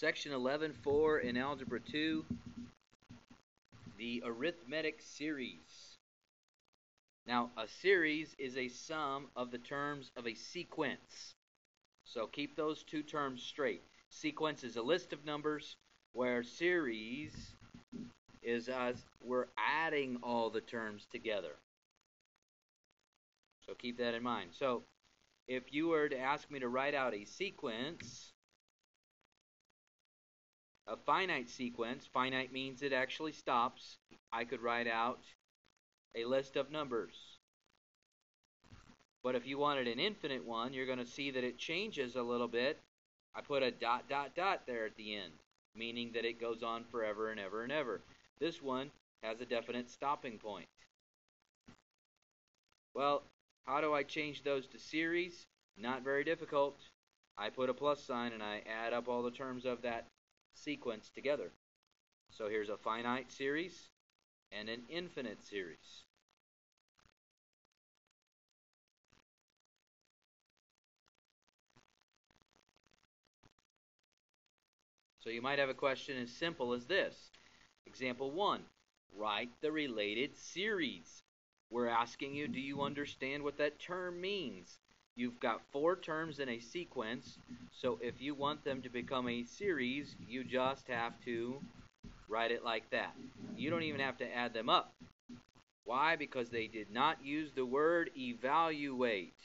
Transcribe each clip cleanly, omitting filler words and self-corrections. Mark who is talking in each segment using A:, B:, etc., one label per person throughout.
A: Section 11.4 in Algebra 2, the arithmetic series. Now, a series is a sum of the terms of a sequence. So keep those two terms straight. Sequence is a list of numbers, where series is us, we're adding all the terms together. So keep that in mind. So if you were to ask me to write out a sequence, a finite sequence, finite means it actually stops, I could write out a list of numbers. But if you wanted an infinite one, you're going to see that it changes a little bit. I put a dot, dot, dot there at the end, meaning that it goes on forever and ever and ever. This one has a definite stopping point. Well, how do I change those to series? Not very difficult. I put a plus sign and I add up all the terms of that sequence together. So here's a finite series and an infinite series. So you might have a question as simple as this. Example 1, write the related series. We're asking you, do you understand what that term means? You've got 4 terms in a sequence, so if you want them to become a series, you just have to write it like that. You don't even have to add them up. Why? Because they did not use the word evaluate.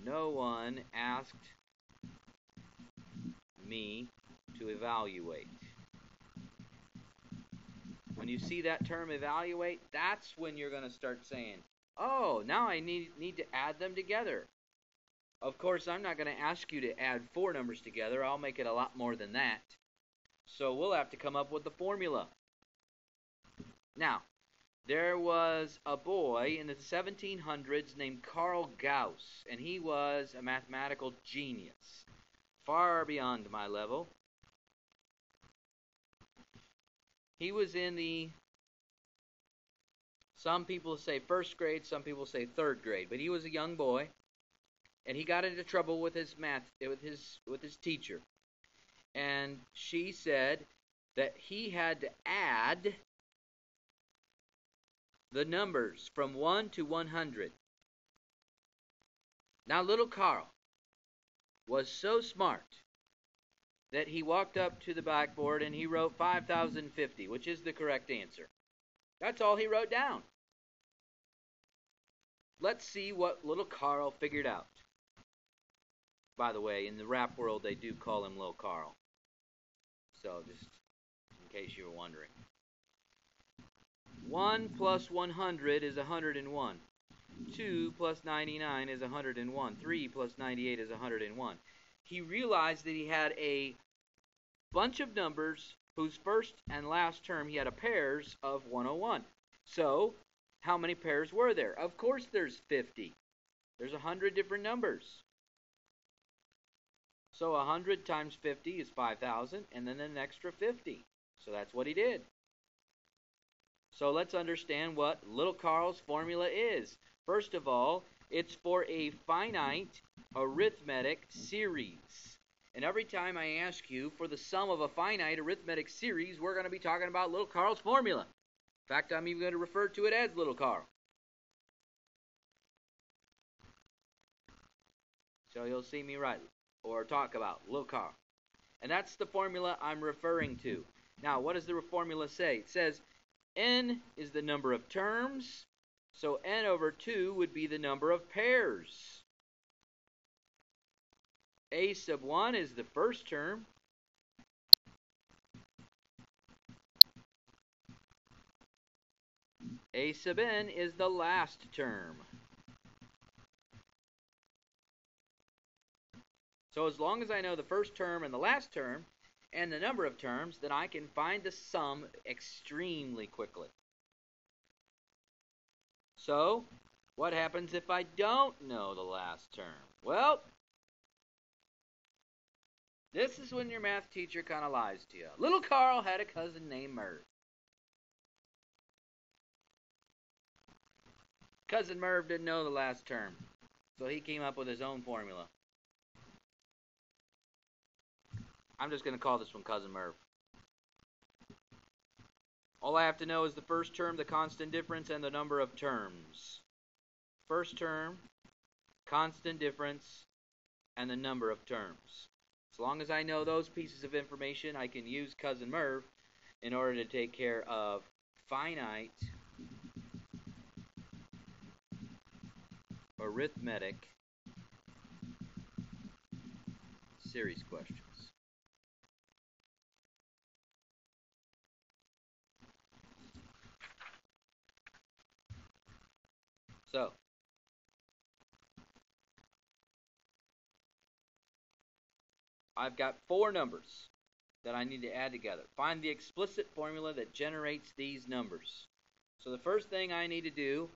A: No one asked me to evaluate. When you see that term evaluate, that's when you're going to start saying, oh, now I need to add them together. Of course, I'm not going to ask you to add 4 numbers together. I'll make it a lot more than that. So we'll have to come up with the formula. Now, there was a boy in the 1700s named Carl Gauss, and he was a mathematical genius, far beyond my level. He was in the, some people say 1st grade, some people say 3rd grade, but he was a young boy, and he got into trouble with his teacher. And she said that he had to add the numbers from 1 to 100. Now, little Carl was so smart that he walked up to the blackboard and he wrote 5,050, which is the correct answer. That's all he wrote down. Let's see what little Carl figured out. By the way, in the rap world, they do call him Little Carl. So, just in case you were wondering. 1 plus 100 is 101. 2 plus 99 is 101. 3 plus 98 is 101. He realized that he had a bunch of numbers whose first and last term he had a pairs of 101. So, how many pairs were there? Of course there's 50. There's 100 different numbers. So 100 times 50 is 5,000, and then an extra 50. So that's what he did. So let's understand what little Carl's formula is. First of all, it's for a finite arithmetic series. And every time I ask you for the sum of a finite arithmetic series, we're going to be talking about little Carl's formula. In fact, I'm even going to refer to it as little Carl. So you'll see me write or talk about little Carl. And that's the formula I'm referring to. Now, what does the formula say? It says n is the number of terms, so n over 2 would be the number of pairs. A sub 1 is the first term. A sub n is the last term. So as long as I know the first term and the last term and the number of terms, then I can find the sum extremely quickly. So, what happens if I don't know the last term? Well, this is when your math teacher kind of lies to you. Little Carl had a cousin named Merv. Cousin Merv didn't know the last term, so he came up with his own formula. I'm just going to call this one Cousin Merv. All I have to know is the first term, the constant difference, and the number of terms. First term, constant difference, and the number of terms. As long as I know those pieces of information, I can use Cousin Merv in order to take care of finite arithmetic series questions. So, I've got 4 numbers that I need to add together. Find the explicit formula that generates these numbers. So the first thing I need to do,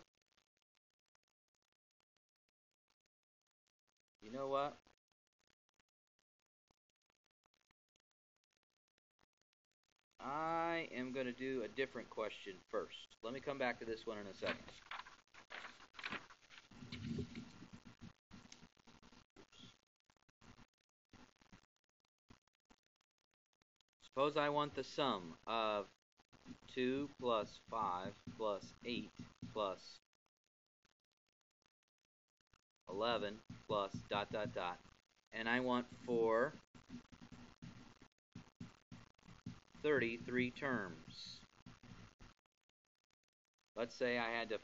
A: you know what? I am going to do a different question first. Let me come back to this one in a second. Suppose I want the sum of 2 plus 5 plus 8 plus 11 plus ... And I want for 33 terms. Let's say I had to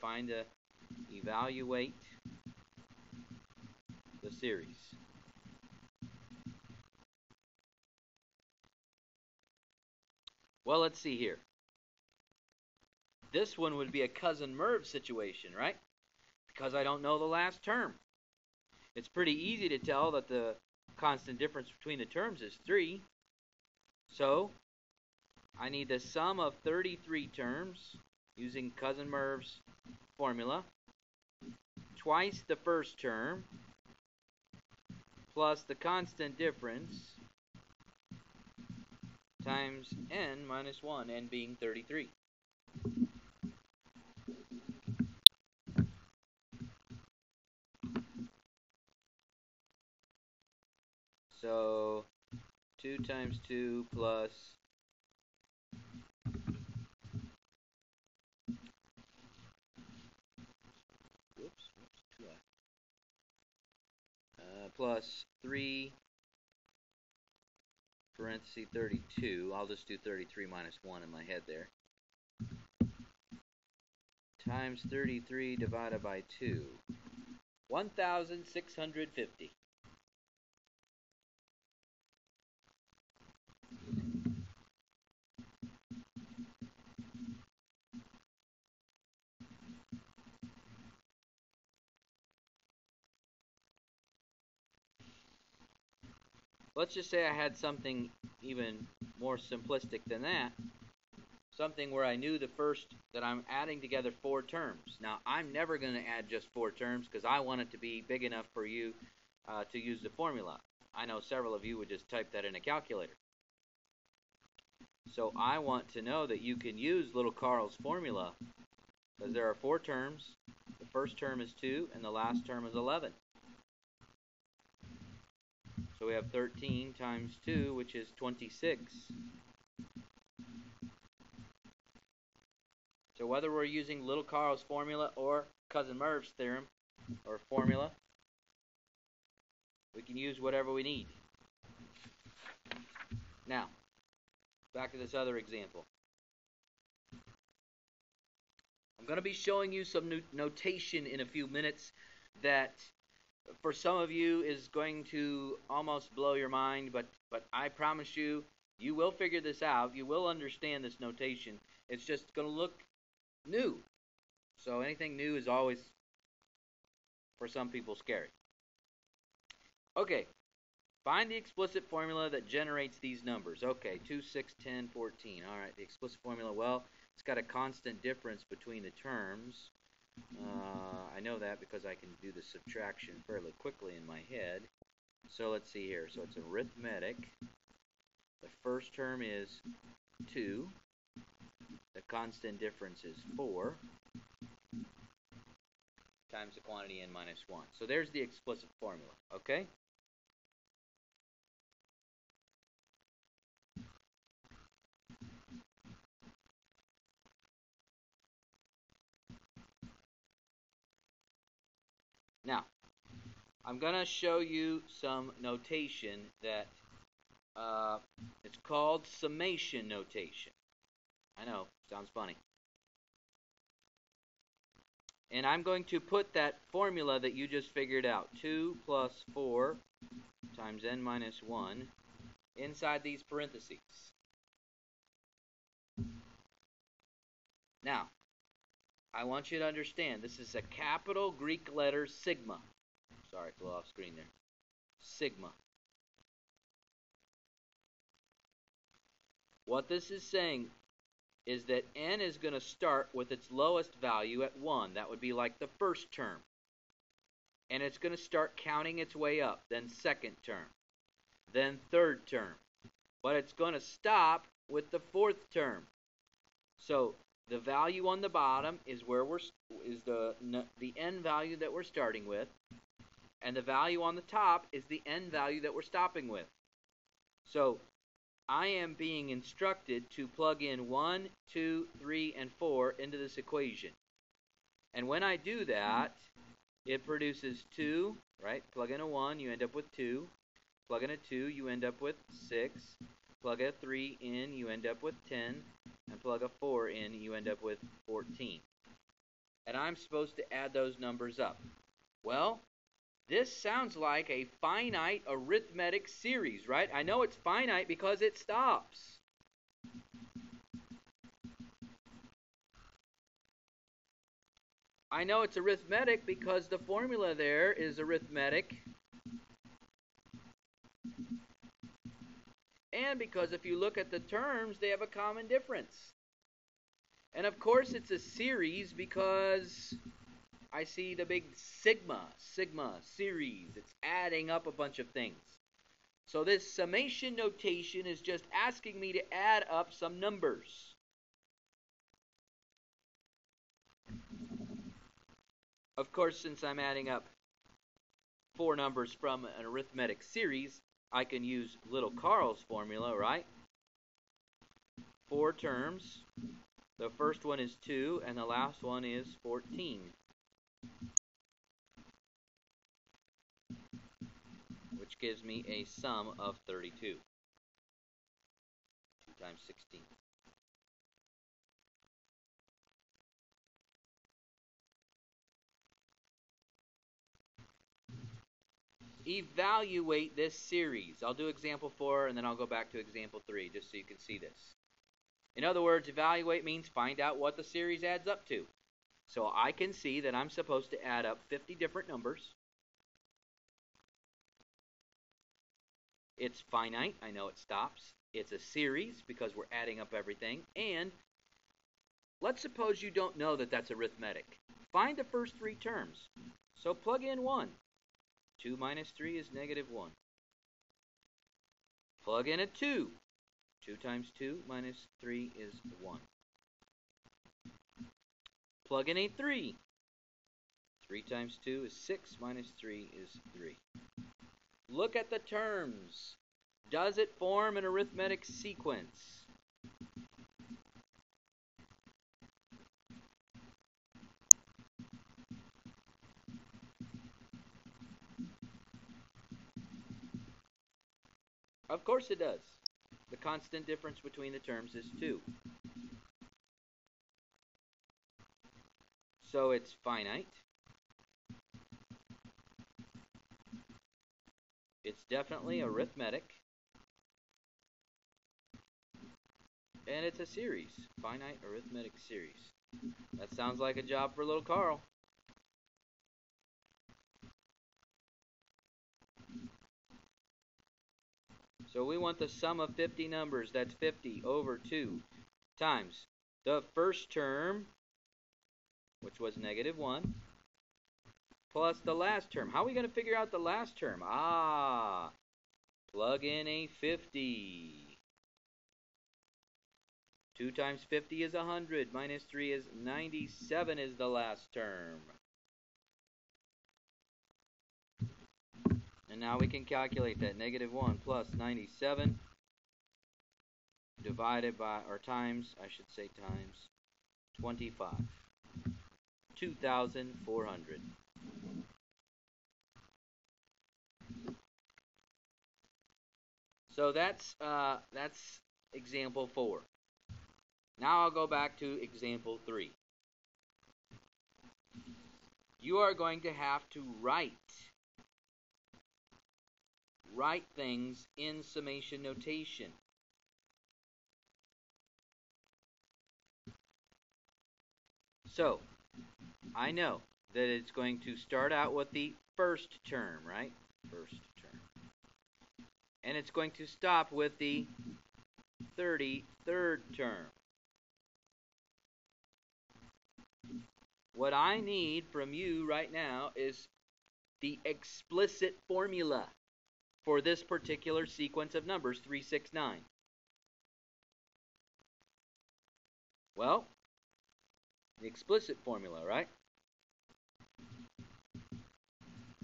A: evaluate the series. Well, let's see here. This one would be a Cousin Merv situation, right? Because I don't know the last term. It's pretty easy to tell that the constant difference between the terms is 3. So, I need the sum of 33 terms using Cousin Merv's formula, twice the first term, plus the constant difference, times n minus 1, n being 33. So 2 times 2 plus 3 parenthesis 32. I'll just do 33 minus 1 in my head there. Times 33 divided by 2. 1,650. Let's just say I had something even more simplistic than that. Something where I knew that I'm adding together 4 terms. Now, I'm never going to add just 4 terms because I want it to be big enough for you to use the formula. I know several of you would just type that in a calculator. So I want to know that you can use little Carl's formula because there are 4 terms. The first term is 2 and the last term is 11. So we have 13 times 2, which is 26. So whether we're using little Carl's formula or Cousin Merv's theorem or formula, we can use whatever we need. Now, back to this other example. I'm going to be showing you some notation in a few minutes that for some of you is going to almost blow your mind, but I promise you, you will figure this out. You will understand this notation. It's just going to look new. So anything new is always, for some people, scary. Okay, find the explicit formula that generates these numbers. Okay, 2, 6, 10, 14. All right, the explicit formula, well, it's got a constant difference between the terms. I know that because I can do the subtraction fairly quickly in my head. So let's see here. So it's arithmetic. The first term is 2. The constant difference is 4 times the quantity n minus 1. So there's the explicit formula, okay? I'm going to show you some notation that it's called summation notation. I know, sounds funny. And I'm going to put that formula that you just figured out, 2 plus 4 times n minus 1, inside these parentheses. Now, I want you to understand, this is a capital Greek letter sigma. Sorry, it's a little off screen there. Sigma. What this is saying is that n is going to start with its lowest value at 1. That would be like the first term. And it's going to start counting its way up, then second term, then third term. But it's going to stop with the fourth term. So the value on the bottom is the n value that we're starting with, and the value on the top is the n value that we're stopping with. So I am being instructed to plug in 1, 2, 3, and 4 into this equation. And when I do that, it produces 2, right? Plug in a 1, you end up with 2. Plug in a 2, you end up with 6. Plug a 3 in, you end up with 10. And plug a 4 in, you end up with 14. And I'm supposed to add those numbers up. Well, this sounds like a finite arithmetic series, right? I know it's finite because it stops. I know it's arithmetic because the formula there is arithmetic. And because if you look at the terms, they have a common difference. And of course it's a series because I see the big sigma series. It's adding up a bunch of things. So this summation notation is just asking me to add up some numbers. Of course, since I'm adding up 4 numbers from an arithmetic series, I can use little Carl's formula, right? 4 terms. The first one is 2, and the last one is 14. Which gives me a sum of 32. 2 times 16. Evaluate this series. I'll do example 4 and then I'll go back to example 3 just so you can see this. In other words, evaluate means find out what the series adds up to. So I can see that I'm supposed to add up 50 different numbers. It's finite. I know it stops. It's a series because we're adding up everything. And let's suppose you don't know that that's arithmetic. Find the first 3 terms. So plug in 1. 2 minus 3 is negative 1. Plug in a 2. 2 times 2 minus 3 is 1. Plug in a 3. 3 times 2 is 6 minus 3 is 3. Look at the terms. Does it form an arithmetic sequence? Of course it does. The constant difference between the terms is 2. So it's finite. It's definitely arithmetic. And it's a series. Finite arithmetic series. That sounds like a job for little Carl. So we want the sum of 50 numbers. That's 50 over 2 times the first term, which was negative 1, plus the last term. How are we going to figure out the last term? Plug in a 50. 2 times 50 is 100. Minus 3 is 97 is the last term. And now we can calculate that. Negative 1 plus 97 divided by, or times, I should say times, 25. 2,400. So that's example 4. Now I'll go back to example 3. You are going to have to write things in summation notation. So, I know that it's going to start out with the first term, right? First term. And it's going to stop with the 33rd term. What I need from you right now is the explicit formula for this particular sequence of numbers, 3, 6, 9. Well, the explicit formula, right?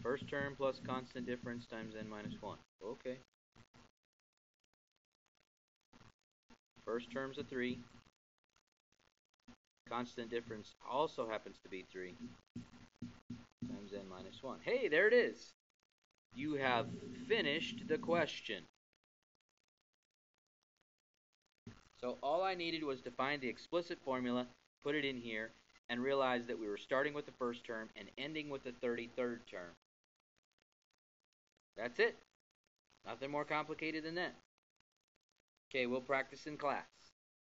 A: First term plus constant difference times n minus 1. Okay. First term's a 3. Constant difference also happens to be 3 times n minus 1. Hey, there it is. You have finished the question. So all I needed was to find the explicit formula, put it in here, and realize that we were starting with the first term and ending with the 33rd term. That's it. Nothing more complicated than that. Okay, we'll practice in class.